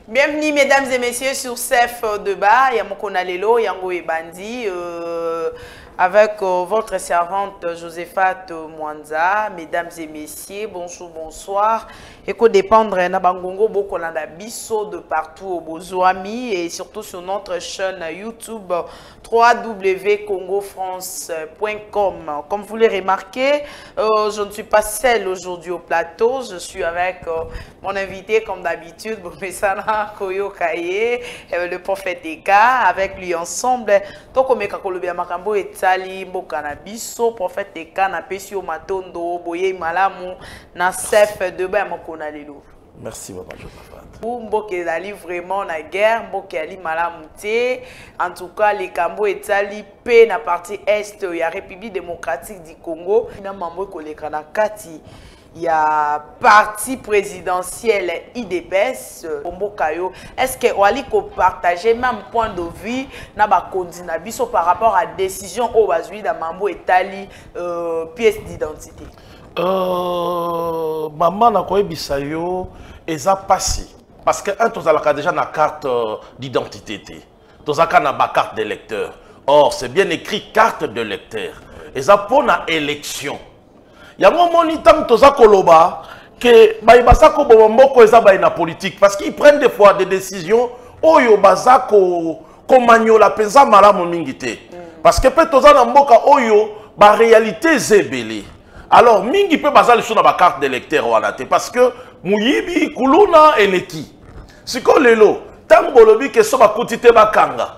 Bienvenue mesdames et messieurs sur CEF Débat. Yamokona Lelo, Yango et Bandi. Avec votre servante Josephat Mwanza. Mesdames et messieurs, bonjour, bonsoir. Et qu'on dépendre na bangongo beaucoup na biso de partout au Bozoami et surtout sur notre chaîne YouTube www.congofrance.com. Comme vous l'avez remarqué, je ne suis pas seule aujourd'hui au plateau. Je suis avec mon invité comme d'habitude, Bomesana Koyo Kaye, le prophète Eka. Avec lui ensemble, Tokomeka Kolobia Makambo et Tali Mbokanabiso, prophète Eka na Pesio Matondo, Boye Malamu, na CEF Débat Mokona Lelo. Merci, Maman Josaphat. Pour Mboke Dali vraiment na guerre, Mboke Ali Malamute. En tout cas, les Cambo et Tali P na partie Est, il y a République démocratique du Congo. Il y a Mambo Kolekana Kati. Il y a parti présidentiel IDPS Mbokayo. Est-ce que Wali ko partager même point de vue na ba kondina biso par rapport à décision au bazui da Mambo et Tali pièce d'identité? Maman na koye bisayo eza passé parce que un tozalaka déjà na carte d'identité tozaka na ba carte d'électeur. Or c'est bien écrit carte de lecteur. Eza pour na élection. Yango moni tam toza koloba que baibasa ko bomboko eza ba na politique parce qu'ils prennent des fois des décisions oyo bazako komanyola penza malamu mingi te. Parce que peut toza na mboka oyo ba réalité zebele. Alors, mingi peut baser sur la carte d'électeur parce que Mouyibi, Kuluna et Leki. Si qu'on lelo, tant bolobi que ça va coûter bakanga.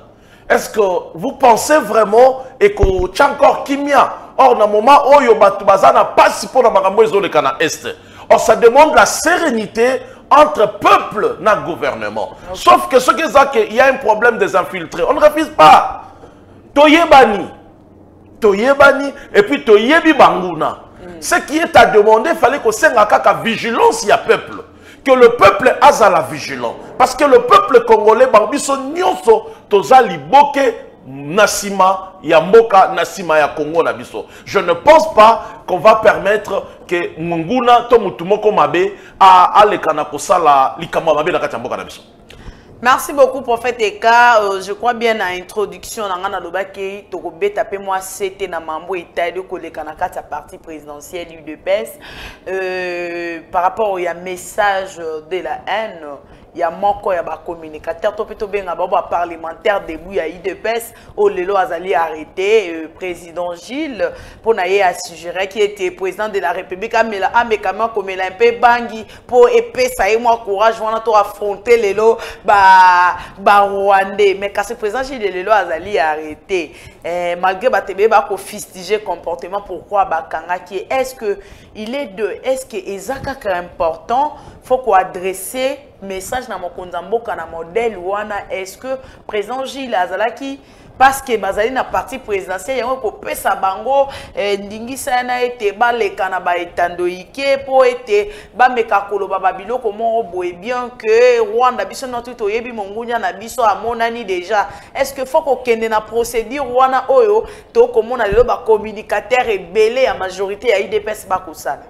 Est-ce que vous pensez vraiment et que tu encore kimia? Or, dans le moment où yo batu bazana pas si pour la makambo le kana est. Or, ça demande la sérénité entre peuple et gouvernement. Okay. Sauf que ce qui est qu'il y a un problème des infiltrés. On ne refuse pas. Toyebani, et puis Toyebi Banguna. Ce qui est à demander, il fallait que la vigilance il y a peuple. Que le peuple a la vigilance. Parce que le peuple congolais, Nyonso, Tozali Boke, Nassima, Yamboka, Nassima, ya Congo, Nabiso. Je ne pense pas qu'on va permettre que Munguna, Tomutumoko Mabe, à Alekana Kosala, Likama Mabe, Nakatiamboka, Nabiso. Merci beaucoup, prophète Eka. Je crois bien à l'introduction, moi c'était na mambo Italie kolekana sa partie présidentielle UDPS. Par rapport au message de la haine, il y a moko ya ba communicateur to peto benga ba parlementaire debout ya IDPS au lelo azali arrêté président Gilles pour naye assurer qui était président de la République amela amekama komela un peu bangi pour épée ça et moi courage wana to affronter lelo ba Rwandais mais quand ce président Gilles lelo azali arrêté malgré batebe ba ko fustiger comportement pourquoi ba kanga qui est-ce que il est de est-ce que ezaka important faut qu'on adresser message na mokonzamboka na modèle wana est-ce que président Gilles Azalaki parce que bazali na parti présidentiel yango ko pesa bango ndingisa na ete baleka na ba etando ike po ete ba meka koloba babiloko mo boye bien que Rwanda biso na tout oyebi mongunya na biso amonani déjà est-ce que faut ko kende na procédure wana oyo to komona lelo ba communicateur ebele ya majorité ya IDPS ba kosala?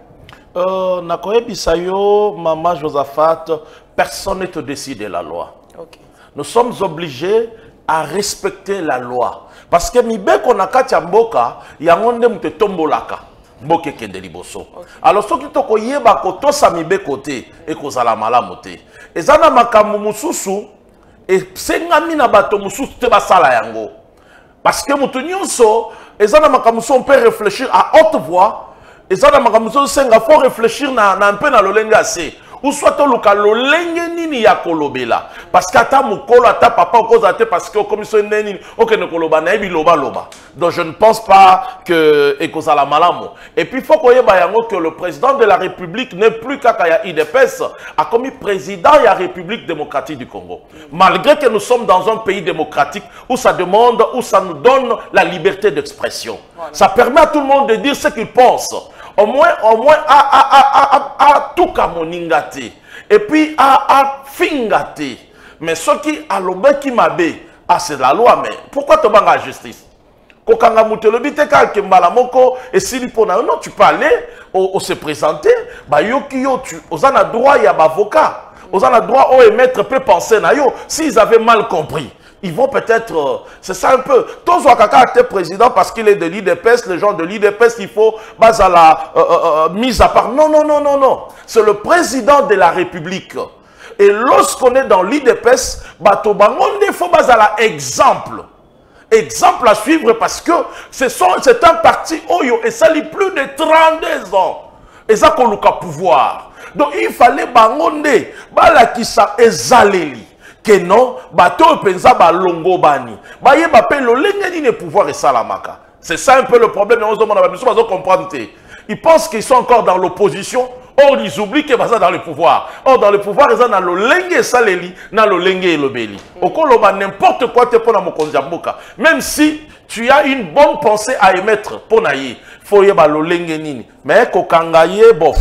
Na koyebisa yo Maman Josaphat, personne ne te décide de la loi. Okay. Nous sommes obligés à respecter la loi. Parce que mibeko na kati ya mboka yangonde mute tombolaka mboke kende liboso. Alors soki to koyeba ko tosa mibeko te e kozala malamu te. Ezana makambo mususu e sengami na bato mususu te basala yango. Parce que mutu nyonso ezana makambo on peut réfléchir à haute voix. Et ça, il faut réfléchir un peu dans le lenge assez. Ou soit le lenge nini ya kolobela. Parce que ata mukolo ata papa ou cause parce que comme ça nini ok ne koloba na ebi loba loba. Donc je ne pense pas que ekozala malamu. Et puis il faut koyeba yango que le président de la République n'est plus kaka ya IDPS a commis président ya République démocratique du Congo. Malgré que nous sommes dans un pays démocratique où ça demande où ça nous donne la liberté d'expression. Voilà. Ça permet à tout le monde de dire ce qu'il pense. Au moins à tout kamoningate et puis à fingate mais ce qui a l'obé qui m'a bé c'est la loi mais pourquoi tu vas à la justice kokanga mutelobi te ka kembala moko et si pona non tu peux aller au se présenter ba yoki yo tu osana droit ya avocat Aux a droit au émettre peut penser na yo. S'ils avaient mal compris, ils vont peut-être... c'est ça un peu. Tous Wakaka était président parce qu'il est de l'IDPS. Les gens de l'IDPS, il faut base à la mise à part. Non, non, non, non, non. C'est le président de la République. Et lorsqu'on est dans l'IDPS, il faut base à la exemple. Exemple à suivre parce que c'est un parti Oyo et ça lit plus de 32 ans. Et ça qu'on a pouvoir. Donc il fallait bangonde, balakisa ezaleli. Que non, bato penza ba longo bani. Ba ye ba pe lo lengeni ne pouvoir et salamaka. C'est ça un peu le problème. On se demande comprendre. Ils pensent qu'ils sont encore dans l'opposition. Or, ils oublient qu'ils sont dans le pouvoir. Or, dans le pouvoir, ils sont dans le lengue et saleli, dans le lengue et le beli. Au coloba, n'importe quoi te pona mokonjamboka. Même si tu as une bonne pensée à émettre, ponaye, faut y avoir le lengue nini. Mais kokangaye bof.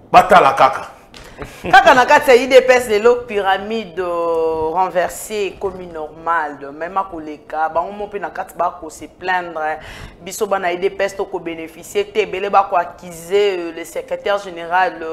Batala kaka. Kaka na kati ya IDPS lelo pyramide renversée comme normale même à koleka bango mo pe na kati ba ko se plaindre biso bana IDPS to ko bénéficier te belé ba ko accuser le secrétaire général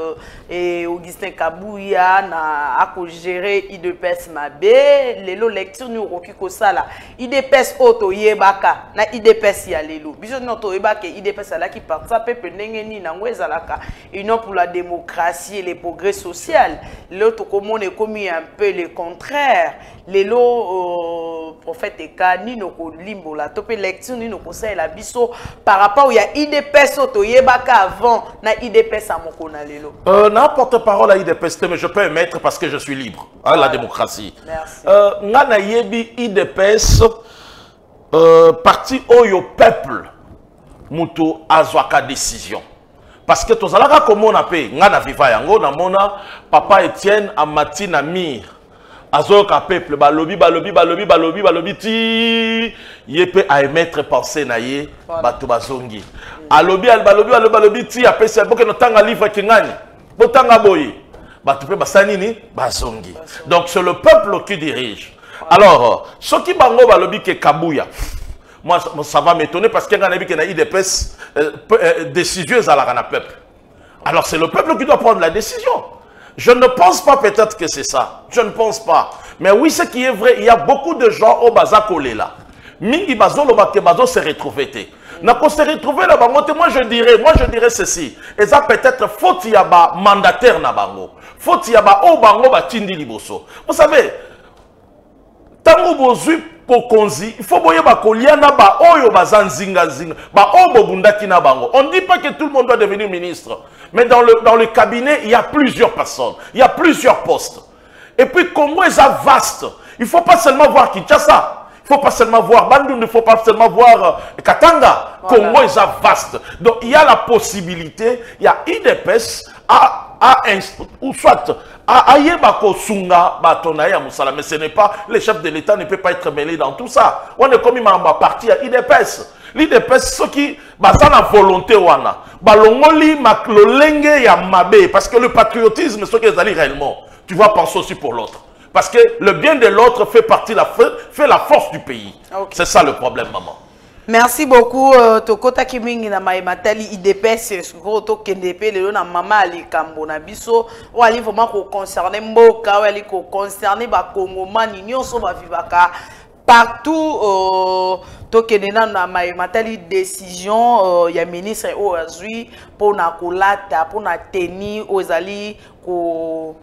et Augustin Kabouya na a ko gérer IDPS mabe lelo lecture ni okoki ko sala IDPS auto yebaka na IDPS ya lelo biso no to yebaka IDPS ala ki parta pe ndenge ni na ngweza laka union pour la démocratie et les progrès social. L'autre commune est commis un peu le contraire. Les lots prophète Eka ni no limbo la topé lecture ni no conseil la biso par rapport où il y a IDPS auto yebaka avant na IDPS à mokona lelo. N'importe parole à IDPS mais je peux émettre parce que je suis libre. Hein, la démocratie. Merci. Ngana yebi IDPS parti oyo peuple muto azwaka décision. Parce que tous alaka comme on appelle ngana viva yango na mona papa Etienne amati na mir azoka peuple balobi ti yepe a émettre pensée na ye bato bazongi balobi ti apesa boke no tanga livre kingani botanga boye bato pe basani ni bazongi. Donc c'est le peuple qui dirige. Alors ce qui bango balobi ke Kabouya. Moi, ça va m'étonner parce qu'il y a des IDPS décisionneuse à la peuple. Alors, c'est le peuple qui doit prendre la décision. Je ne pense pas peut-être que c'est ça. Je ne pense pas. Mais oui, ce qui est vrai, il y a beaucoup de gens au Baza Kolé là. Mingi Bazo, le Bazo se retrouvé. N'a se retrouvé là, moi je dirais ceci. Et ça peut-être faut y avoir mandataire na bango. Faut y avoir au bango batindi liboso. Vous savez, tango bozu Konzi, il faut boyer ba koliana ba oyo bazanzinga zinga ba obo bundaki na bango. On ne dit pas que tout le monde doit devenir ministre, mais dans le cabinet il y a plusieurs personnes, il y a plusieurs postes. Et puis Congo est vaste. Il faut pas seulement voir Kinshasa, il faut pas seulement voir Bandung, il faut pas seulement voir Katanga. Voilà. Congo est vaste. Donc il y a la possibilité, il y a IDPS ou soit mais ce n'est pas, les chefs de l'État ne peuvent pas être mêlés dans tout ça. On est comme un parti à IDPS. L'IDPS, ceux qui ont la volonté, parce que le patriotisme, ce qu'ils allaient réellement, tu vas penser aussi pour l'autre. Parce que le bien de l'autre fait la force du pays. Okay. C'est ça le problème, maman. Merci beaucoup. Tokota Kimingi na Matali IDPS to kendepe le na mama ali kambo na biso o ali vraiment ko concerner mboka o ali ko concerner ba kongomani nyonso ba vivaka partout to kenena na Matali décision ya ministre o azui pour na kolata pour na tenir ozali ko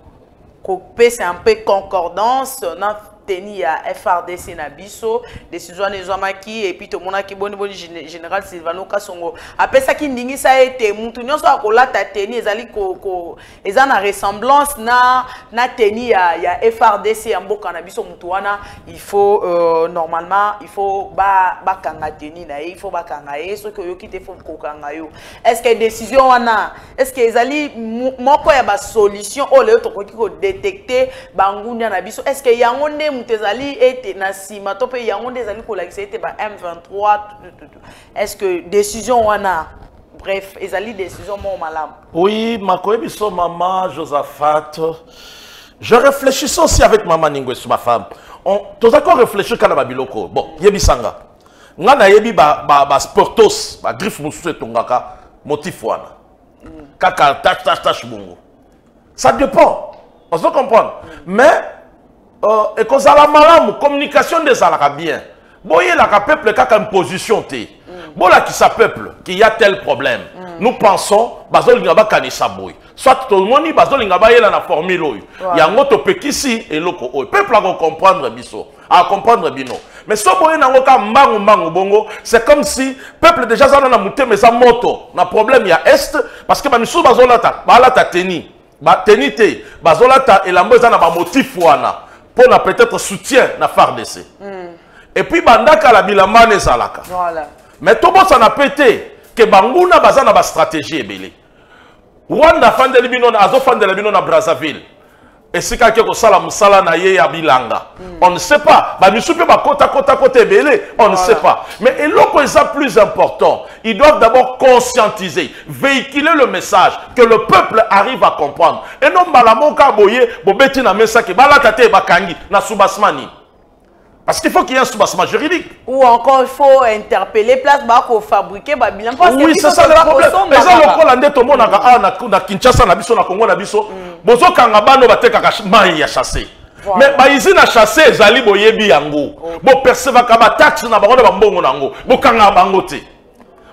pèse un peu concordance na teni ya FRDC na biso décision ne zomaki et puis to monaki boni général Silvano Kasongo apesa ki ndingi sa ete mutu nyonso akolata teni ezali eza na ressemblance na teni ya FRDC ya mboka na biso mutu wana il faut normalement il faut ba kanga teni na il faut ba kanga so que yo kite faut ko kanga yo est-ce que décision wana est-ce que ezali moko ya ba solution o le to ko détecter bangunya na biso est-ce que yango ne mutezali ete na sima to pe yango ndezali ko lakisa ete ba M23 est-ce que décision wana bref ezali décision mo malam. Oui, makoyebiso maman Josaphat, je réfléchis aussi avec maman Ningwesu ma femme. On tous d'accord réfléchir kana babiloko. Bon, yebisanga. Ngana yebi ba sportos, ba griffe musu tongaka motif wana. Kaka tâche bongo. Ça dépend. On se comprend. Mais, et qu'on a la malade, communication des alaka bien. Boye la peuple qui a une position. Bon là qui sa peuple, qu'il y a tel problème. Nous pensons, bazol ngaba kanisa boy. Soit tout le monde, bazol ngaba yela na formule. Il y a un autre ici et l'autre. Peuple a comprendre biso, à comprendre bino. Mais si boye na ngoka mbangu bongo, c'est comme si peuple déjà ça na monté mais ça moto. Na problème il y a est parce que ba misu bazol ta, bala ta teni. Ba tenité, bazol ta et la moza na ba motif wana pour na peut-être soutien na FARDC. Et puis bandaka la bilamba ne zalaka. Voilà. Mais tout le monde s'en a pété que Bangouna baza na ba stratégie ebele. Rwanda fandeli bino na azo fandeli bino na Brazzaville. Et si quelqu'un ko sala musala na ye ya bilanga. On ne sait pas. Ba misupe ba kota ebele, on ne sait pas. Mais et l'autre est plus important, ils doivent d'abord conscientiser, véhiculer le message que le peuple arrive à comprendre. Et non balamoka boye bobeti na mesa ke balata ba kangi na subasmani. Parce qu'il faut qu'il y ait un soubassement juridique. Ou encore, il faut interpeller place pour fabriquer bilan. Oui, c'est ça le problème. Mais ça, le Hollandais, tout le monde a Kinshasa, na Congo, na biso. Bozo kangabano bate kakashmaï a chassé. Mais ici na chassé, zali boyebi yango. Bo perceva kaba taxe na baronde bambongo nango. Bo kangabango te.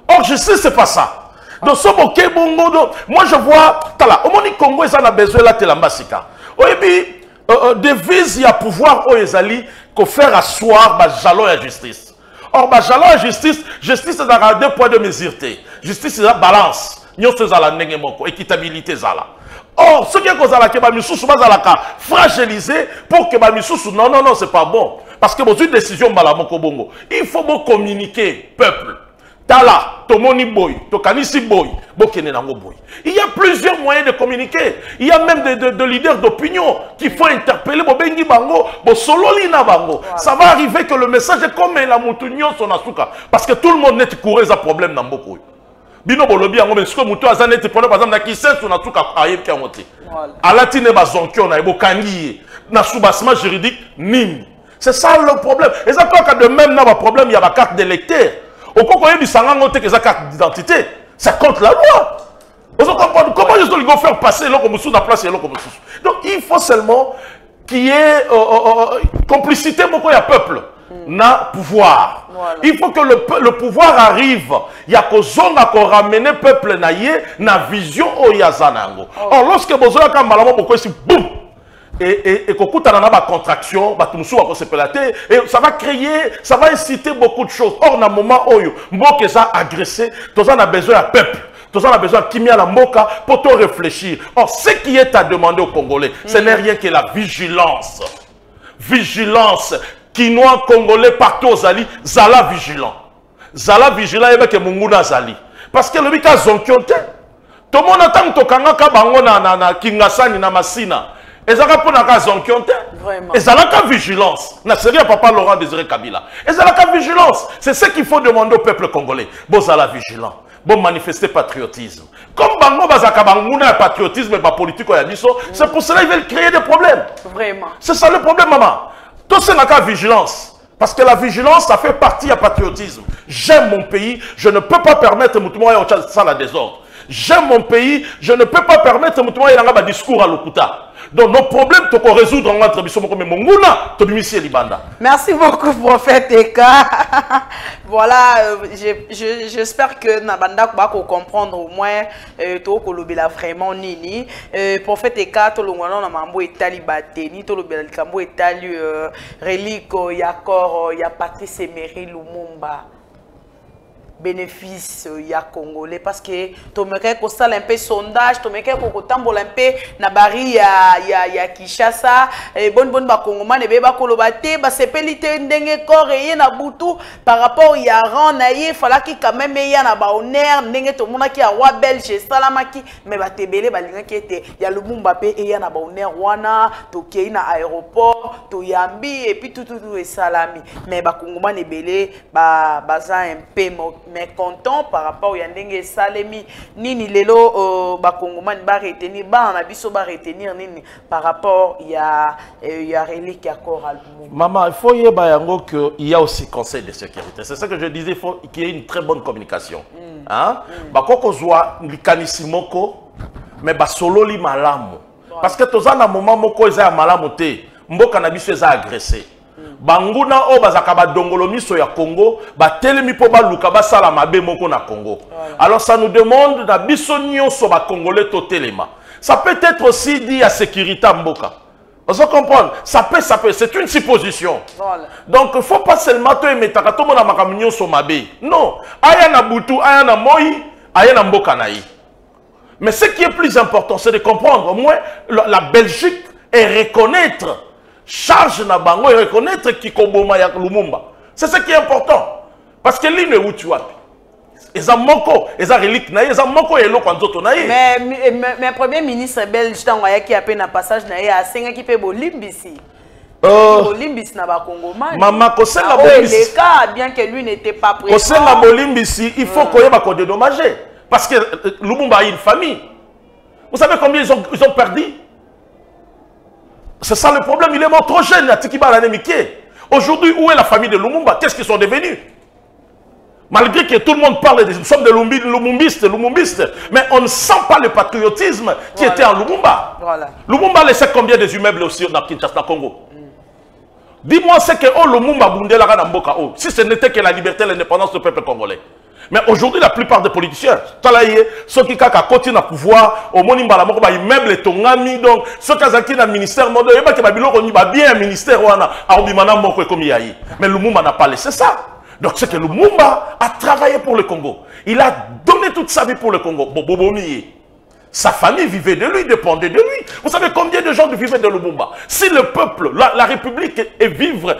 Or, je sais, c'est pas ça. Donc, ce boké bongo, moi je vois, tala, au moni Congo, ils en ont besoin là, telambasika. Oyebi, devise, il y a pouvoir au Ezali, qu'on faire asseoir jalon et justice. Or, jalon et justice est dans deux poids de mesure. Justice, c'est la balance. Nous sommes à la équitabilité. Or, ce qui est causé à la Kebamisous, fragilisé pour que Bamisous, non, c'est pas bon. Parce que vous avez une décision, il faut communiquer, peuple. Tala, Tomoni boy, Tokanisi boy, Bokenenango boy. Il y a plusieurs moyens de communiquer. Il y a même de leaders d'opinion qu'il faut interpeller. Bobengi bango, Bosololina bango. Ça va arriver que le message est comme la moutounion son asuka. Parce que tout le monde n'est couré à problème dans beaucoup. Bino bolobi yango mais ce que moutou azane te prendre par exemple na kisen son asuka ayeb ki amote. Alatine bazonkyo na ebokangi na soubassement juridique nini. C'est ça le problème. Et ça quand de même na problème il y a la carte d'électeur. Au contraire, il y a une carte d'identité. Ça contre la loi. Comment je dois faire passer l'eau comme la place et l'eau comme donc il faut seulement qu'il y ait complicité, il y a peuple, na pouvoir. Voilà. Il faut que le pouvoir arrive. Il y a qu'on ramène le peuple na vision au Yazanango. Or, lorsque vous avez un boum! Et qu'on a une contraction, et ça va créer, ça va inciter beaucoup de choses. Or, dans le moment où Mboka a agressé, on a besoin d'un peuple, on a besoin de Kimia la Mboka pour te réfléchir. Or, ce qui est à demander aux Congolais, ce n'est rien que la vigilance. Vigilance. Quinois, Congolais, partout aux alliés, Zala vigilant. Zala vigilant, et que Munguna Zali. Parce que le Mika Zonkionte, tout le monde attend que Tokanga Kabango na Kingasani na Masina. Et ça répond à la zonkionte. Et ça a la vigilance. Na série papa Laurent Désiré Kabila. Et ça a la vigilance. C'est ce qu'il faut demander au peuple congolais. Bon, ça la vigilant. Bon, manifester patriotisme. Comme Bango Bazaka Bangouna patriotisme et politique au Yadiso, c'est pour cela qu'ils veulent créer des problèmes. Vraiment. C'est ça le problème, maman. Tout ça n'a qu'à vigilance. Parce que la vigilance, ça fait partie du patriotisme. J'aime mon pays, je ne peux pas permettre ça la désordre. J'aime mon pays, je ne peux pas permettre un discours à l'Okuta. Donc nos problèmes, tu peux résoudre en entre Merci beaucoup, prophète Eka. Voilà, j'espère que Nabanda va comprendre au moins que vraiment nini. Prophète Eka, tout le monde a mambo etali bateni, tout le monde a etali relique, il y a encore, il y a Patrice Emery Lumumba. Bénéfice ya congolais parce que to meke ko sala un peu sondage to meke ko tambola un peu na bari ya Kinshasa bon ba congomane be ba koloba te ba sepelite ndenge coré na butu par rapport ya ran na ye fala ki quand même ya na ba honneur ndenge to mona ki a roi belge salamaki mais ba tebele ba linga ki ete ya Lumumba pe ya na ba honneur wana to kei na aéroport to yambi et puis tout et salami mais ba congomane belé baza un peu mais content par rapport au Yandenge Salemi nini lelo bakongomani ba retenir ba na biso ba retenir nini par rapport il y a relique ya Coral. Maman, il faut y qu'il y a aussi conseil de sécurité. C'est ça que je disais, il faut qu'il y ait une très bonne communication. Hein? Bakoko zwa likanissimoko mais ba solo li malamu. Parce que tous un moment moko eza malamoté, mboka na biso eza agressé. Banguna o bazaka ba dongolo miso ya Congo, ba telemi po ba luka ba sala mabe moko na Congo. Alors ça nous demande na biso nyonso ba congolais to telema. Ça peut être aussi dit à sécurité mboka. Vous comprenez? Ça peut, c'est une supposition. Voilà. Donc, il ne faut pas seulement te mettre à tout le monde à la sur mabe. Non. Aya na butu, aya na moi, aya na mboka na yi. Mais ce qui est plus important, c'est de comprendre au moins la Belgique et reconnaître charge na bango et reconnaître qui komboma ya Lumumba. C'est ce qui est important. Parce que l'île où tu as. Ils ont moko, ils ont relique na, ils ont moko et l'autre quand na. Mais premier ministre belge qui a fait un passage na ya 5 qui fait bolimbisi. Bolimbisi na ba Congomani. Maman kosenga bolimbisi. Le cas bien que lui n'était pas présent. Kosenga bolimbisi, il faut qu'on y ait dédommager. Parce que Lumumba a une famille. Vous savez combien ils ont perdu? C'est ça le problème, il est mort trop jeune, aujourd'hui, où est la famille de Lumumba? Qu'est-ce qu'ils sont devenus? Malgré que tout le monde parle des sommes de Lumumbistes, mais on ne sent pas le patriotisme qui était en Lumumba. Voilà. Lumumba laissait combien des immeubles aussi dans Kinshasa, Congo? Dis-moi ce que Lumumba Bundela Mboka, si ce n'était que la liberté et l'indépendance du peuple congolais. Mais aujourd'hui, la plupart des politiciens, ceux qui continuent à pouvoir, au moins, ils ont immeuble et tongami, donc, ceux qui ont un ministère, ils ont bien un ministère, mais Lumumba n'a pas laissé ça. Donc, c'est que Lumumba a travaillé pour le Congo. Il a donné toute sa vie pour le Congo. Sa famille vivait de lui, dépendait de lui. Vous savez combien de gens vivaient de Lumumba? Si le peuple, la République est vivre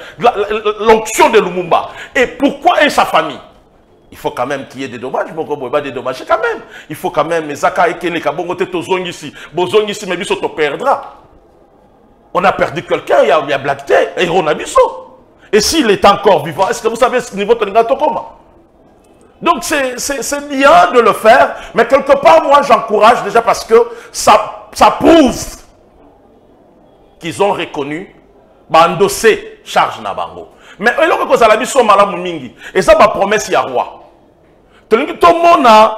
l'onction de Lumumba, et pourquoi est sa famille? Il faut quand même qu'il y ait des dommages, quand même. Il faut quand même, mais perdra. On a perdu quelqu'un, il y a Blackté, et Ronabiso. Et s'il est encore vivant, est-ce que vous savez ce niveau de Tokoma? Donc c'est bien de le faire, mais quelque part, moi j'encourage déjà parce que ça prouve qu'ils ont reconnu, endossé charge Nabango. Mais il y a des choses qui sont malades, et ça ma promesse, il y a roi. Tout le monde a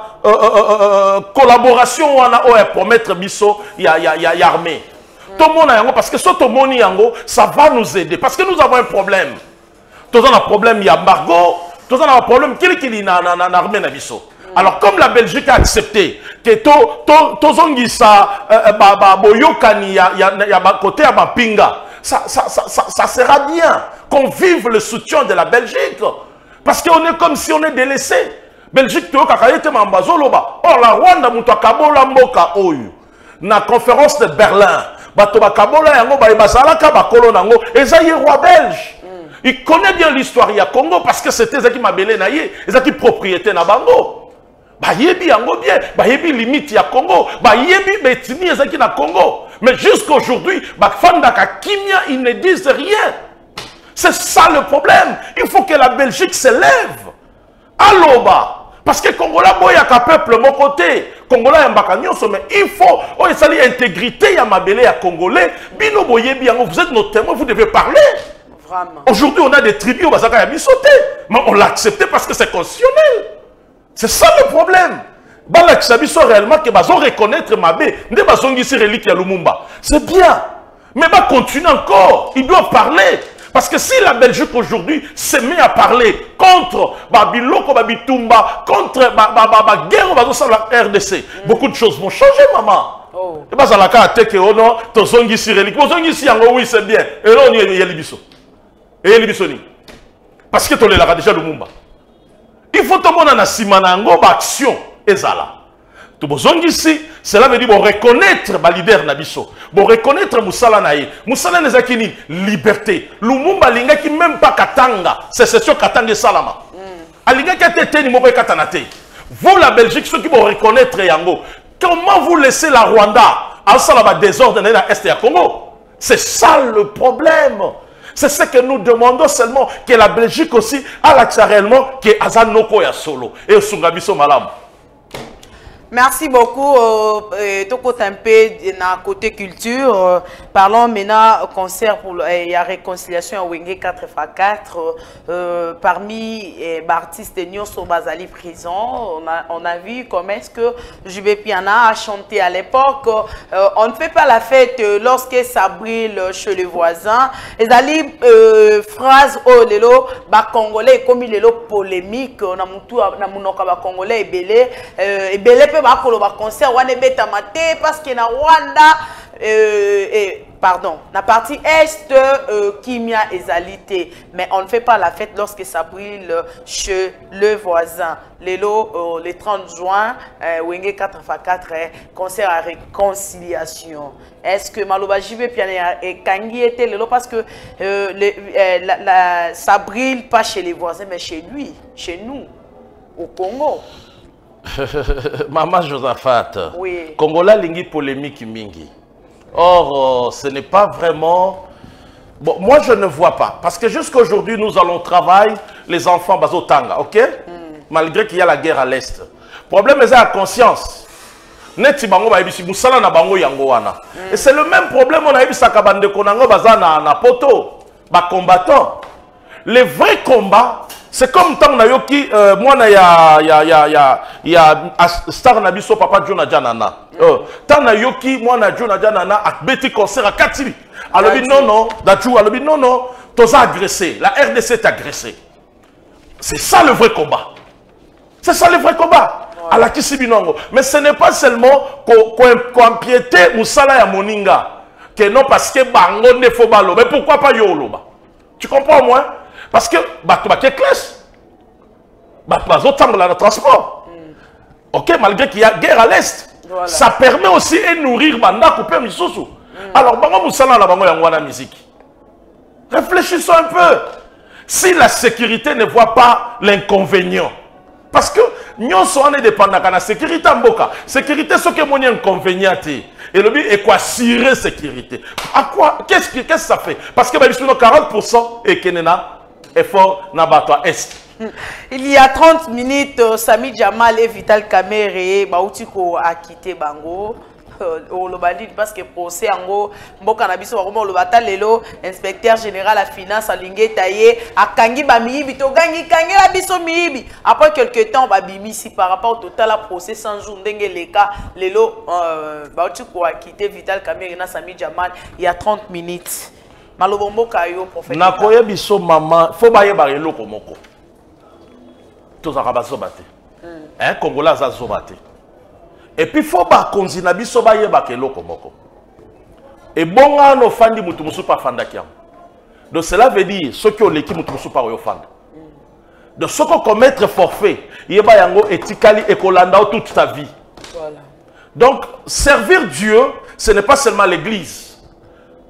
collaboration pour promettre biso, il y a armée. Tout le monde a parce que ce tout le monde ça va nous aider. Parce que nous avons un problème. Tout le monde a un problème, il y a embargo. Tout le monde a un problème, qui est dans l'armée na biso. Alors comme la Belgique a accepté que tozongisa boyokani ya côté à Mapinga, ça sera bien qu'on vive le soutien de la Belgique. Parce qu'on est comme si on est délaissé. Belgique, tu as or la Rwanda, tu as mboka oyu. Na conférence de Berlin, roi belge. Il connaît bien l'histoire du Congo parce que c'était ça qui m'a belé naïe, ça qui propriété na bango. Ba yebi yango bien, ba yebi limite ya Congo, ba yebi betini ça qui na Congo. Mais jusqu'aujourd'hui, ba fandaka kimia ils ne disent rien. C'est ça le problème. Il faut que la Belgique se lève. Aloba. Parce que Congolais, il y a un peuple, mon côté. Congolais, il y a un mais il faut, il y a l'intégrité, il y a ma belle, il y a Congolais. Bino boye bien, vous êtes nos témoins, vous devez parler. Aujourd'hui, on a des tribus, on va sauter. Mais on l'a accepté parce que c'est constitutionnel. C'est ça le problème. Balaksabiso réellement que bazo reconnaître ma belle, ne bazo ngisi relique ya Lumumba. C'est bien. Mais bah continue encore. Ils doivent parler. Parce que si la Belgique aujourd'hui se met à parler contre Babiloko, Babitumba, contre la guerre la RDC, beaucoup de choses vont changer, maman. Et bien, ça la carte que non, ton zongi si relique. Ton zongi si oui, c'est bien. Et là, on y est libiso. Et libisoni. Parce que tu l'as déjà le Mumba. Il faut que tu aies simanango action ezala. Tu zongi si, cela veut dire reconnaître le leader Nabiso. Reconnaître Moussala Naye. Moussala Nezakini, liberté. Lumumba linga qui même pas Katanga. C'est session Katanga Salama. Alinga qui a été ni moko katanate. Vous la Belgique, ceux qui vont reconnaître Yango. Comment vous laissez la Rwanda en salama désordre dans l'Est et à Congo? C'est ça le problème. C'est ce que nous demandons seulement que la Belgique aussi a l'accès réellement que Azanoko ya solo et Sungabiso Malam. Merci beaucoup. Toko Tempé, na côté culture. Parlons maintenant concert pour la réconciliation à Wenge 4x4. Parmi les artistes Nyoso Bazali prison, on a vu comment est-ce que Jubé Piana a chanté à l'époque. On ne fait pas la fête lorsque ça brille chez les voisins. Les ali phrase oh lelo ba congolais comme lelo polémique na mutu na munoka ba congolais ebele ba koloba concert wana beta mate parce que na Rwanda pardon, la partie est Kimia ezalité, mais on ne fait pas la fête lorsque ça brille chez le voisin. Le 30 juin, Wenge 4x4, concert à réconciliation. Est-ce que Maloba Jibe Piana et Kangi était le parce que ça brille pas chez les voisins, mais chez lui, chez nous, au Congo? Maman Josaphat, oui. Congolais lingi polémique mingi. Or, ce n'est pas vraiment... Bon, moi, je ne vois pas. Parce que jusqu'à aujourd'hui, nous allons travailler les enfants bazotanga, ok? Malgré qu'il y a la guerre à l'Est. Problème, c'est la conscience. Neti bango ba ebisi musala na bango yango wana. Et c'est le même problème, on a eu ça kabande konango bazana na poto, ba combattant. Les vrais combats, c'est comme tant na yoki moi na ya star na biso papa Jona Janana. Tant na yoki moi na Jona Janana a beti concert à Katili. Alors non Dachou alors non toza agressé, la RDC est agressée. C'est ça le vrai combat. C'est ça le vrai combat. À la Kisibinongo. Mais ce n'est pas seulement qu'on empiéter Moussala ya Moninga. Que non parce que bango ne faut pas l'eau. Mais pourquoi pas Yoloba? Tu comprends moi? Parce que bateau est classe. Bateau le transport. Ok, malgré qu'il y a guerre à l'Est. Voilà. Ça permet aussi de nourrir Banda Coupé Missoussou. Alors, bango Moussala la bango yangwana musique. Réfléchissons un peu. Si la sécurité ne voit pas l'inconvénient. Parce que nous sommes indépendants de la sécurité en boka. Sécurité, c'est ce qui est inconvénient. Et le but est quoi? Assurer sécurité. À quoi? Qu'est-ce que ça fait? Parce que 40% et Kenena effort Nabatwa Est. Il y a 30 minutes, Sami Jamal et Vital Kamere Bautiko a quitté Bango. Parce que procès en gros, Mboka Nabiso le bata lelo, inspecteur général à finance à Lingue Taye, à Kangi Bamibi, Togangi Kangi la biso mibi. Après quelques temps, Babimi si par rapport au total à procès 100 jours dengue les cas, lelo Bautiko a quitté Vital Kamere na Sami Jamal il y a 30 minutes. Malobombo Kayo prophète. Nakoye biso maman, faut baye barelo komoko. Tous arabazo bate. Hein Congolais azo bate. Et puis, il faut que na biso ba yeba keloko moko. Et bon, no fandi mutu musu pa fanda kiam. Donc cela veut dire ceux qui ont l'équipe mutu musu pa yo fanda. Donc ceux qui commettre forfait, yeba yango etikali ekolanda toute ta vie. Voilà. Donc servir Dieu, ce n'est pas seulement l'église.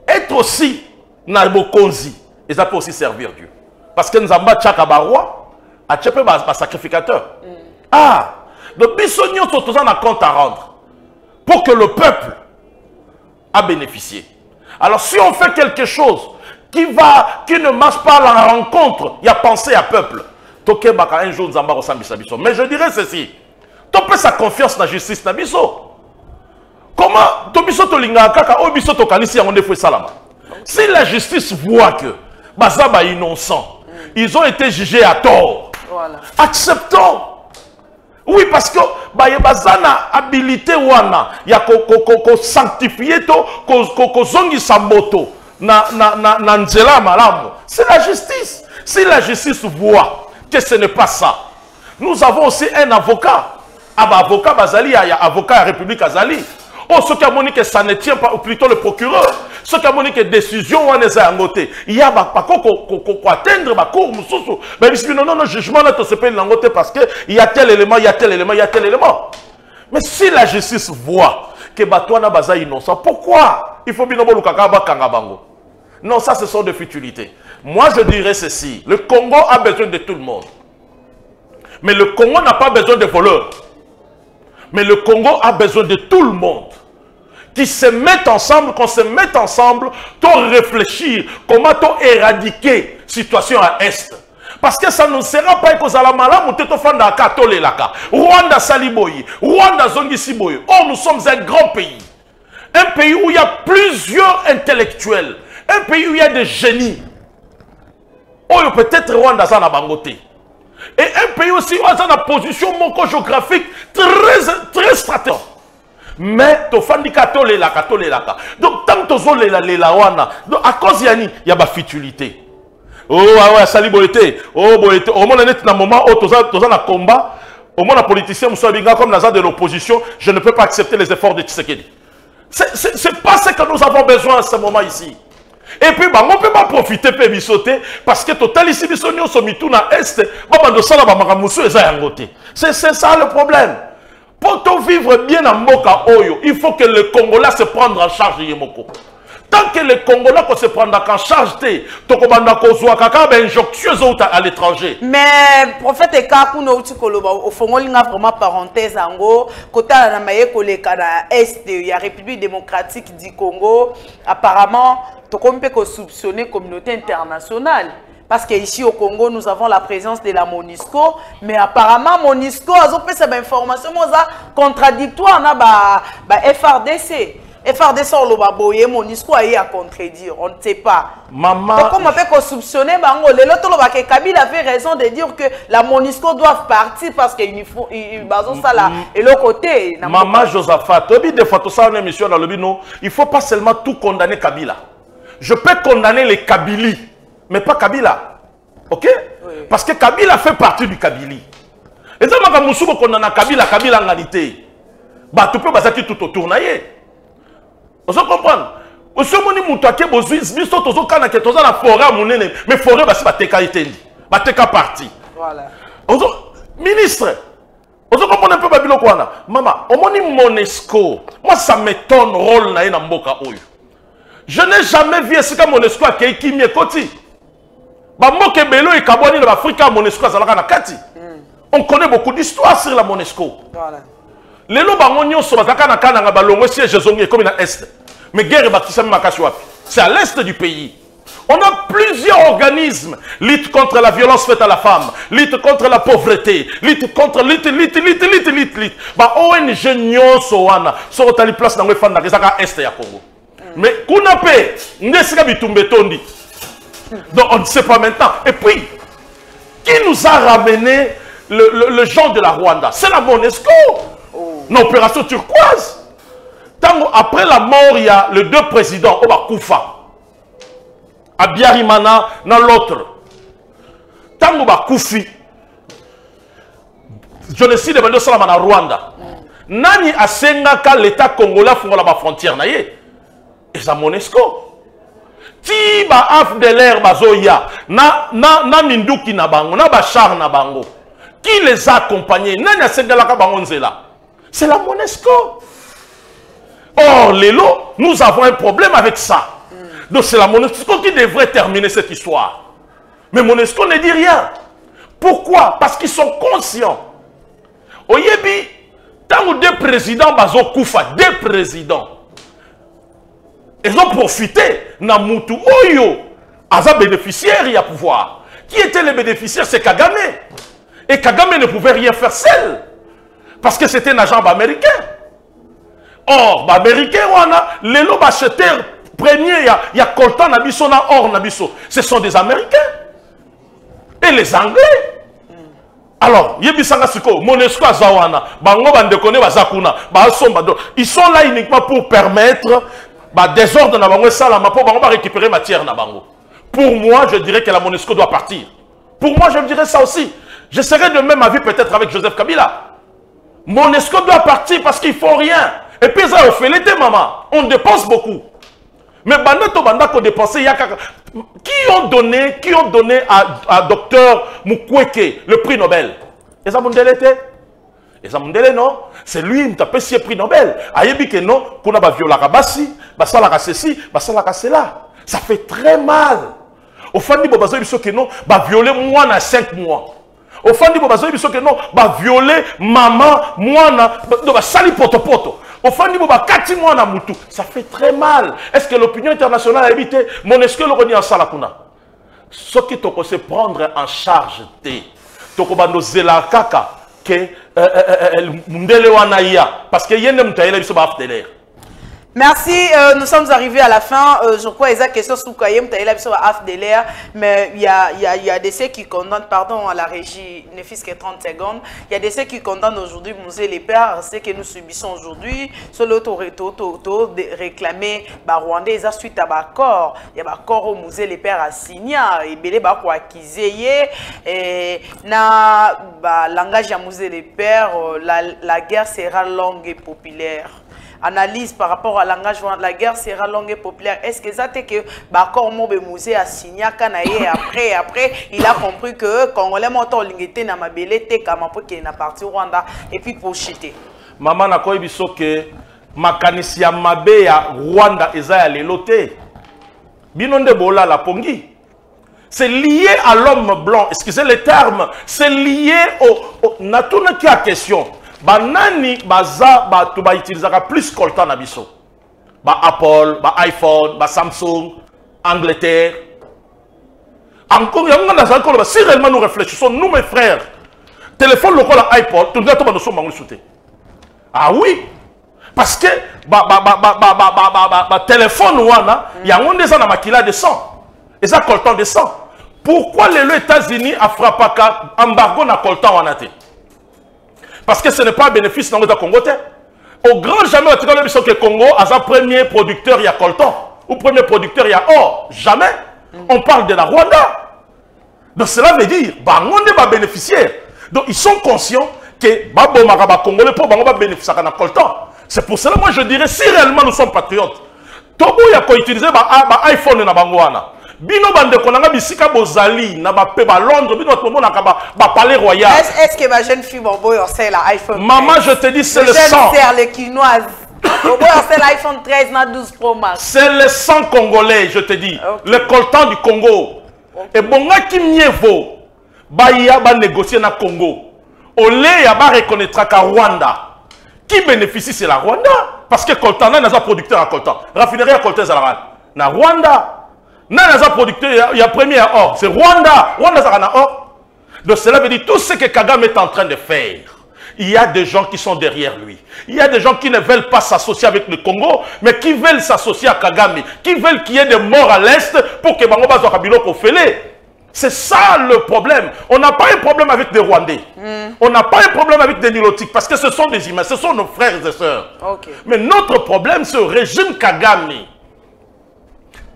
Être aussi na bokonzi, et ça peut aussi servir Dieu. Parce que nous avons tchaka ba roi, a tchepe ba sacrificateur. Ah, donc, nous avons un compte à rendre pour que le peuple a bénéficié. Alors, si on fait quelque chose qui ne marche pas à la rencontre, il y a pensé à peuple. Un jour, mais je dirais ceci. Tu peux sa confiance dans la justice. Comment si la justice voit que Bazaba est innocent, ils ont été jugés à tort. Voilà. Acceptons. Oui, parce que bazana habilité wana ya ko sanctifier to ko zongi samboto na nzela malamu. C'est la justice. Si la justice voit que ce n'est pas ça, nous avons aussi un avocat. Avocat bazali ya avocat à République Azali. Oh, ce qui a montré que ça ne tient pas, ou plutôt le procureur. Ce qui a montré que décision on est à côté. Il y a pas atteindre ma cour mususu. Mais non, jugement là se paye l'angoté parce que il y a tel élément, il y a tel élément, il y a tel élément. Mais si la justice voit que Batouana Baza innocent, pourquoi il faut bien bango? Non, ça ce sont des futilités. Moi je dirais ceci, le Congo a besoin de tout le monde. Mais le Congo n'a pas besoin de voleurs. Mais le Congo a besoin de tout le monde. Qui se mettent ensemble, qu'on se mette ensemble, pour réfléchir comment éradiquer la situation à Est. Parce que ça ne sera pas que ça la malade, Rwanda Saliboyi, Rwanda Zongisiboyi. Or, nous sommes un grand pays. Un pays où il y a plusieurs intellectuels. Un pays où il y a des génies. Oh, peut-être Rwanda Zana Bangote. Et un pays aussi où il y a une position géographique très stratégique. Mais to fandi katole la. Donc tant que tozo la wana, donc à cause yani il y a ba futilité. Oh ouais sali boité. Oh boité. Au moins net na moment où toza na combat, au moins la politicien muso binga comme naza de l'opposition, je ne peux pas accepter les efforts de Tshisekedi. C'est pas ce que nous avons besoin à ce moment ici. Et puis bah on peut pas profiter pe bisoter parce que total ici bisonio so mituna est, ba bando sala ba makamuso eza yangote. C'est ça le problème. Pour vivre bien en Mboka Oyo, il faut que le Congolais se prenne en charge Yemoko. Tant que le Congolais se prend en charge, à l'étranger. Mais prophète Ekakuno Utikoloba, au fond, il y a vraiment parenthèse en gros, côté la Maye Koleka na Est, il y a République démocratique du Congo, apparemment, tu peux soupçonner la communauté internationale. Parce qu'ici au Congo, nous avons la présence de la MONUSCO, mais apparemment, MONUSCO a fait cette information contradictoire dans FRDC. FRDC, on l'a boyé, MONUSCO a eu à contredire, on ne sait pas. Maman. Donc, on peut soupçonner, Kabila avait raison de dire que la MONUSCO doit partir parce qu'il faut, et l'autre côté. Maman Josaphat, des fois, tout ça, une émission dans le bino, il ne faut pas seulement tout condamner Kabila. Je peux condamner les Kabili. Mais pas Kabila. Ok? Oui. Parce que Kabila fait partie du Kabili. Et ça, quand on a Kabila en réalité, bah, tu peux baser tout autour. Vous comprenez? Vous savez, la forêt, mais forêt, c'est parti. Voilà. Ministre, vous comprenez un peu Babylon quoi? Maman, au moins MONUSCO, moi ça m'étonne rôle na mboka oyo. Je n'ai jamais vu ce que MONUSCO a qui m'y côté. On connaît beaucoup d'histoires sur la MONUSCO. Voilà. Les lobangonio sont comme dans l'Est. Mais guerre c'est à l'Est du pays. On a plusieurs organismes. Lutte contre la violence faite à la femme. Lutte contre la pauvreté. Lutte contre lutte. Bah ONG nyon soana. Sur la place dans le fan dans l'Est ya Congo. Mais Kunape, Nesika bitumbe tondi. Donc on ne sait pas maintenant. Et puis, qui nous a ramené le genre de la Rwanda? C'est la MONUSCO. L'opération turquoise. Tant après la mort, il y a les deux présidents, Oba Koufa. Abiyarimana, dans l'autre. Tant Oba Koufi. Génocide de 22 en Rwanda. Nani asengaka l'État congolais font la frontière. Et ça MONUSCO. Ti ba AFDLR bazoya na minduki na bango na bachar na bango qui les a accompagnés nani asengalaka bango nzela c'est la MONUSCO. Or lelo nous avons un problème avec ça. Donc c'est la MONUSCO qui devrait terminer cette histoire. Mais MONUSCO ne dit rien. Pourquoi? Parce qu'ils sont conscients. Oyebi tant deux présidents bazo kufa deux présidents. Ils ont profité. Namutu Oyo, Aza bénéficiaire, il y a pouvoir. Qui était le bénéficiaire? C'est Kagame. Et Kagame ne pouvait rien faire seul. Parce que c'était un agent américain. Or, américain, les lots acheteurs premiers, il y a Coltan Nabiso, Or Nabiso. Ce sont des Américains. Et les Anglais. Alors, MONUSCO Azawana, Bango Bandekone Bazakuna, ils sont là uniquement pour permettre désordre na bango ça pour récupérer matière na bango. Pour moi, je dirais que la MONUSCO doit partir. Pour moi, je dirais ça aussi. Je serais de même avis peut-être avec Joseph Kabila. MONUSCO doit partir parce qu'il ne faut rien. Et puis ça, on fait l'été, maman. On dépense beaucoup. Mais banda qu'on dépense, qui ont donné à docteur Mukwege le prix Nobel? Et ça, mon délété? Et ça, mon délai, non? C'est lui qui a payé le prix Nobel. Ayebi que non, qu'on a violé la bassi, la ceci, la cela. Ça fait très mal. Au fond, il faut que non, violer moi dans 5 mois. Au fond, il faut que non, violer maman, moi dans sali poto. Au fond, il faut 4 mois dans Moutou. Ça fait très mal. Est-ce que l'opinion internationale a évité MONUSCO le renie en Salakuna? ce qui te se prendre en charge de tokobando zela kaka que mundele wana ya parce que yende mutaela biso ba afdeler. Merci, nous sommes arrivés à la fin. Je crois que la question sur Kayem, mais il y a des ceux qui condamnent, pardon à la régie, ne fût-ce que 30 secondes, il y a des ceux qui condamnent aujourd'hui Musée les Pères, ce que nous subissons aujourd'hui, sur l'auto réclamé par Rwandais, suite à l'accord, il y a l'accord au Musée les Pères à Signa, et belé ba quoi akizeye, et na langage à Musée les Pères, la guerre sera longue et populaire. Analyse par rapport à l'engagement de la guerre sera longue et populaire. Est-ce que ça que Bakor Mobe Musée a signé après il a compris que Congolais montant l'ingété n'a ma belleté comme un peu qui est parti au Rwanda et puis pour chiter. Maman n'a pas dit que makanisi ya mabe ya Rwanda eza le loté. Binonde bola la pongi. C'est lié à l'homme blanc. Excusez les termes. C'est lié au natuna qui a question. Banani baza ba to ba utilisera plus coltan na biso. Ba Apple, ba iPhone, ba Samsung, Angleterre. Encore si réellement nous réfléchissons, nous mes frères, téléphone local iPod, tout le monde nous sommes sauté. Ah oui, parce que téléphone wana, il y a un des ans makila de sang. Et ça coltan de sang. Pourquoi les États-Unis a frappé un embargo na coltan wana te? Parce que ce n'est pas un bénéfice dans le Congo. Au grand jamais, on a dit que le Congo a un premier producteur, il y a coltan. Ou premier producteur, il y a or. Jamais. On parle de la Rwanda. Donc cela veut dire, on est bénéficiaire. Donc ils sont conscients que les Congolais ne bénéficier de coltan. C'est pour cela, moi je dirais, si réellement nous sommes patriotes, Tobo y a qu'à utiliser iPhone na Bangwana. Bino bande konanga bisika bozali na ba pe ba Londres bino tout le monde ba palais royal. Est-ce que ma jeune fille Bobo c'est la iPhone 13? Maman, je te dis c'est le sang. C'est le quinoise. Bobo c'est l'iPhone 13 na 12 Pro Max. C'est le sang congolais, je te dis. Okay. Le coltan du Congo. Okay. Et bonga qui mieux vaut ba ya ba négocier na Congo. Olé ya ba reconnaîtra ka Rwanda. Qui bénéficie c'est la Rwanda parce que coltan na za producteur à coltan. Raffinerie à coltan za na Rwanda. Non, il y a producteur, il y a premier or. C'est Rwanda. Rwanda, ça a or. Donc cela veut dire tout ce que Kagame est en train de faire. Il y a des gens qui sont derrière lui. Il y a des gens qui ne veulent pas s'associer avec le Congo, mais qui veulent s'associer à Kagame. Qui veulent qu'il y ait des morts à l'Est pour que Bango Bazo Kabilo pour fêler. C'est ça le problème. On n'a pas un problème avec des Rwandais. On n'a pas un problème avec des Nilotiques parce que ce sont des humains. Ce sont nos frères et sœurs. Okay. Mais notre problème, c'est le régime Kagame.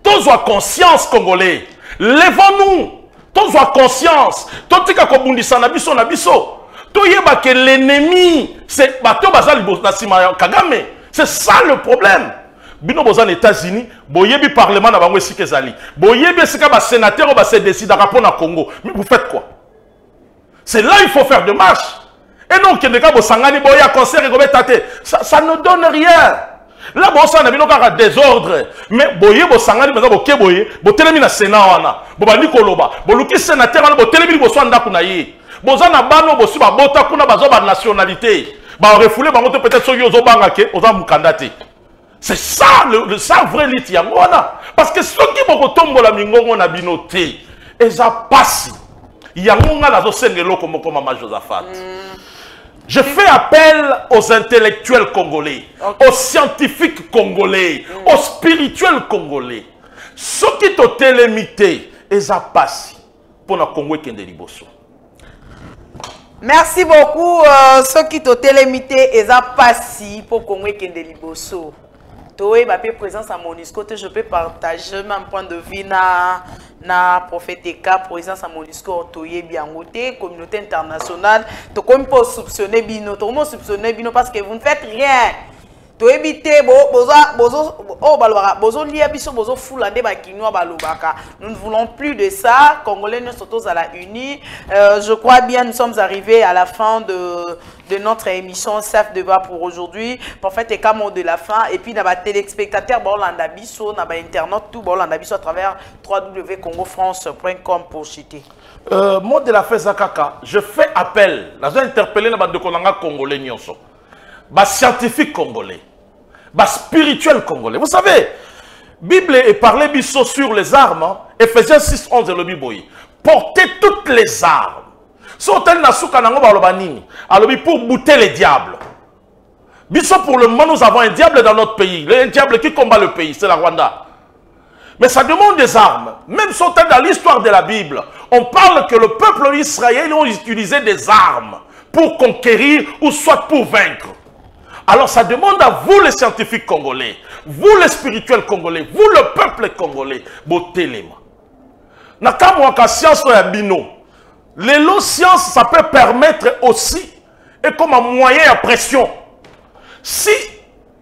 Tous ont conscience congolais. Levons-nous. Tous ont conscience. Tous tika kobundisa na biso na biso. Tous yeba que l'ennemi c'est bato bazali bosima Kagame. C'est ça le problème. Bino bozan États-Unis, boyebi parlement na bango esika ezali. Boyebi esika ba sénateur ba se décide rapport na Congo. Mais vous faites quoi? C'est là il faut faire de marche. Et non que ndeka bosangani boya concert et gobetate. Ça ne donne rien. Là, bon, ça n'a pas de désordre. Mais, boye, bo sangani, mais bo boye, bo telemi na sénat wana, bo bandi koloba, bo luki sénateur wana, bo telemi bo swanda kunaye. Bo zana bano bo suba bota kuna bazo ba nationalité. Ba refoulé ba ngoto peut-être so yozo bangake, oza mukandate. C'est ça ça vrai lit yango wana. Parce que ceux qui boko tombola mingongo na binote, eza pasi. Yango nga na zo sengelo comme Mama Josaphat. Je fais appel aux intellectuels congolais, okay, aux scientifiques congolais, aux spirituels congolais. Ceux qui t'ont télémité, ils ont passé pour le Congo et Liboso. Merci beaucoup. Ceux qui t'ont télémité, ils ont passé pour le Congo et Liboso. Toi, ma présence à MONUSCO, je peux partager mon point de vue na prophète Eka, présence à MONUSCO, toye bien côté, communauté internationale, to comme pas soupçonner bino, to comment soupçonner bino parce que vous ne faites rien. To éviter bozo lié biso bozo fulande ba kinwa balobaka. Nous ne voulons plus de ça. Congolais nous sommes à la unie. Je crois bien nous sommes arrivés à la fin de notre émission SAF débat pour aujourd'hui. Prophète Eka mot de la fin et puis na ba téléspectateurs bolanda biso na ba internet tout bolanda biso à travers www.congofrance.com pour chiter. Mot de la fin Zakaka, je fais appel, là j'ai interpellé na ba de konanga congolais nyonso. Ba scientifique congolais. Bah, spirituel congolais. Vous savez, Bible est parlé biso sur les armes. Hein. Ephésiens 6, 11 et le Bible. Portez toutes les armes. Sotel na souka nango balobanini. Alobi pour bouter les diables. Biso pour le moment nous avons un diable dans notre pays. Un diable qui combat le pays, c'est la Rwanda. Mais ça demande des armes. Même sotel dans l'histoire de la Bible, on parle que le peuple israélien ont utilisé des armes pour conquérir ou soit pour vaincre. Alors ça demande à vous les scientifiques congolais, vous les spirituels congolais, vous le peuple congolais, botelema. Nakamwaka science ya bino. Les sciences, ça peut permettre aussi, et comme un moyen à pression, si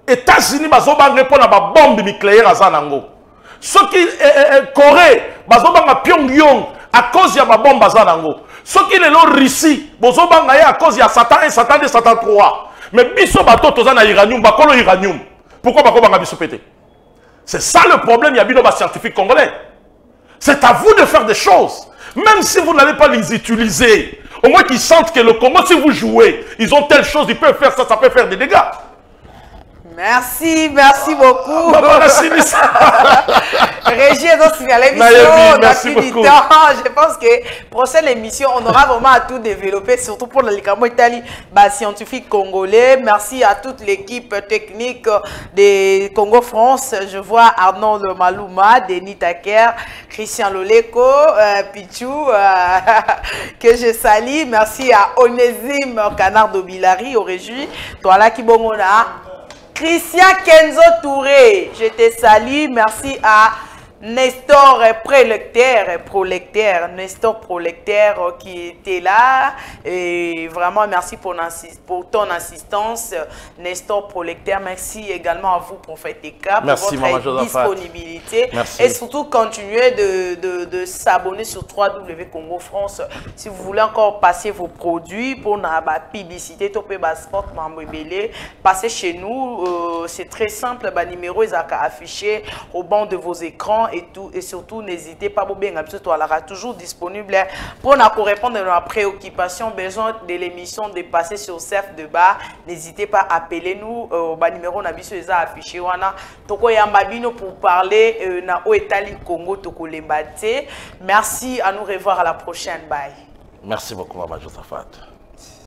États-Unis bazobang répondre à la bombe nucléaire à Zanango, ceux qui Corée bazobang à Pyongyang à cause de la bombe à Zanango, ceux qui les Russie bazobang à cause de Satan 1, Satan 2, Satan 3, mais biso bato tozana uranium, bakolo uranium, pourquoi bakobanga biso pété? C'est ça le problème, il y a bino ba scientifique congolais. C'est à vous de faire des choses. Même si vous n'allez pas les utiliser, au moins qu'ils sentent que le Congo, si vous jouez, ils ont telle chose, ils peuvent faire ça, ça peut faire des dégâts. Merci, merci beaucoup. Régis est aussi à l'émission. Merci beaucoup. Je pense que prochaine émission, on aura vraiment à tout développer, surtout pour le Licamo Italie, scientifique congolais. Merci à toute l'équipe technique de Congo France. Je vois Arnaud Malouma, Denis Taker, Christian Loleko, Pichou, que je salue. Merci à Onésime Canard d'Obilari, au Régie. Toi là qui bon Christian Kenzo Touré, je te salue. Merci à Nestor Prolecteur, Nestor Prolecteur qui était là. Et vraiment, merci pour ton assistance, Nestor Prolecteur. Merci également à vous, Prophète Eka, pour votre disponibilité. Merci. Et surtout, continuez de s'abonner sur www Congo France. Si vous voulez encore passer vos produits pour la publicité, passez chez nous. C'est très simple. Le numéro est affiché au banc de vos écrans. Et surtout, n'hésitez pas, toujours disponible pour répondre à nos préoccupations, besoin de l'émission de passer sur CEF de bas. N'hésitez pas à appeler nous au numéro affiché Toko Yambabino pour parler na Oetali Congo Toko Lembate. Merci, à nous revoir à la prochaine. Bye. Merci beaucoup, Maman Josaphat.